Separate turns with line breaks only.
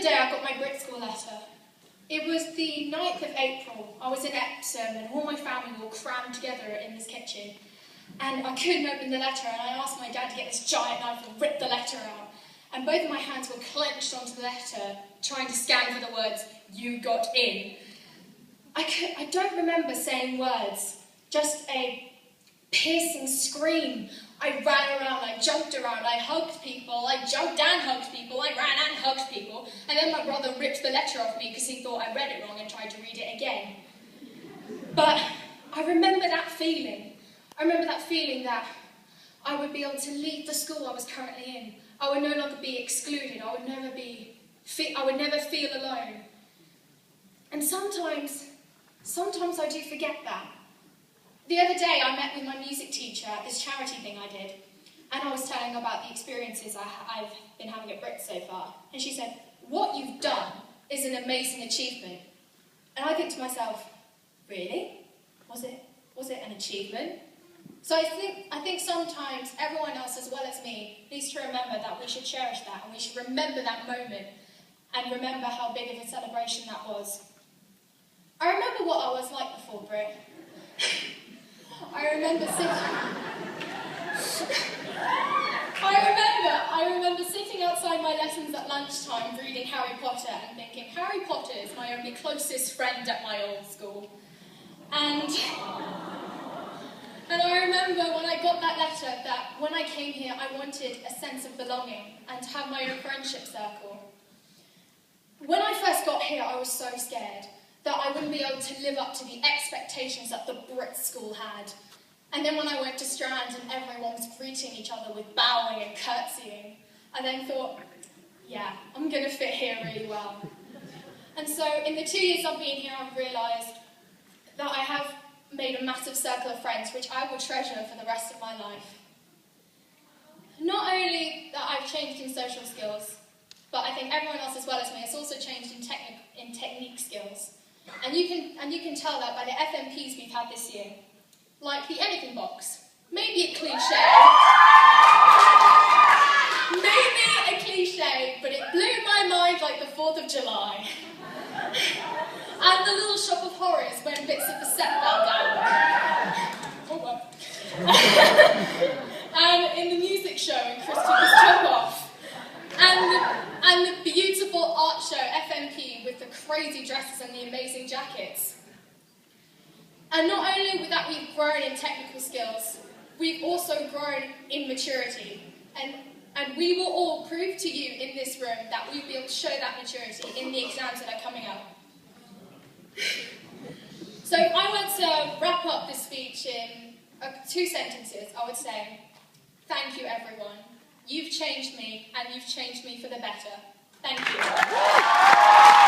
day I got my Brit School letter. It was the 9th of April. I was in Epsom and all my family were crammed together in this kitchen. And I couldn't open the letter, and I asked my dad to get this giant knife and rip the letter out. And both of my hands were clenched onto the letter, trying to scan for the words, "You got in." I don't remember saying words, just a piercing scream. I ran around, I jumped around, I hugged people, I jumped and hugged people, I ran and hugged people, and then my brother ripped the letter off me because he thought I read it wrong and tried to read it again. But I remember that feeling. I remember that feeling that I would be able to leave the school I was currently in. I would no longer be excluded. I would never feel alone. And sometimes I do forget that. The other day I met with my music teacher at this charity thing I did, and I was telling her about the experiences I've been having at Brit so far. And she said, "What you've done is an amazing achievement." And I think to myself, really? Was it an achievement? So I think sometimes everyone else as well as me needs to remember that we should cherish that, and we should remember that moment and remember how big of a celebration that was. I remember what I was like before Brit. I remember sitting outside my lessons at lunchtime reading Harry Potter and thinking, Harry Potter is my only closest friend at my old school. And I remember when I got that letter that when I came here I wanted a sense of belonging and to have my own friendship circle. When I first got here I was so scared that I wouldn't be able to live up to the expectations that the Brit School had. And then when I went to Strand and everyone was greeting each other with bowing and curtsying, I then thought, yeah, I'm going to fit here really well. And so in the 2 years I've been here I've realised that I have made a massive circle of friends which I will treasure for the rest of my life. Not only that I've changed in social skills, but I think everyone else as well as me has also changed in technique skills. And you can tell that by the FMPs we've had this year. Like the anything box. Maybe a cliche, but it blew my mind like the 4th of July. And the little shop of horrors when bits of the set fell down. Oh well. And in the music show when Chris took his top off. And the beautiful art show FMP with the crazy dresses and the amazing jackets. And not only with that we've grown in technical skills, we've also grown in maturity. And we will all prove to you in this room that we'll be able to show that maturity in the exams that are coming up. So I want to wrap up this speech in 2 sentences. I would say, thank you everyone. You've changed me and you've changed me for the better. Thank you.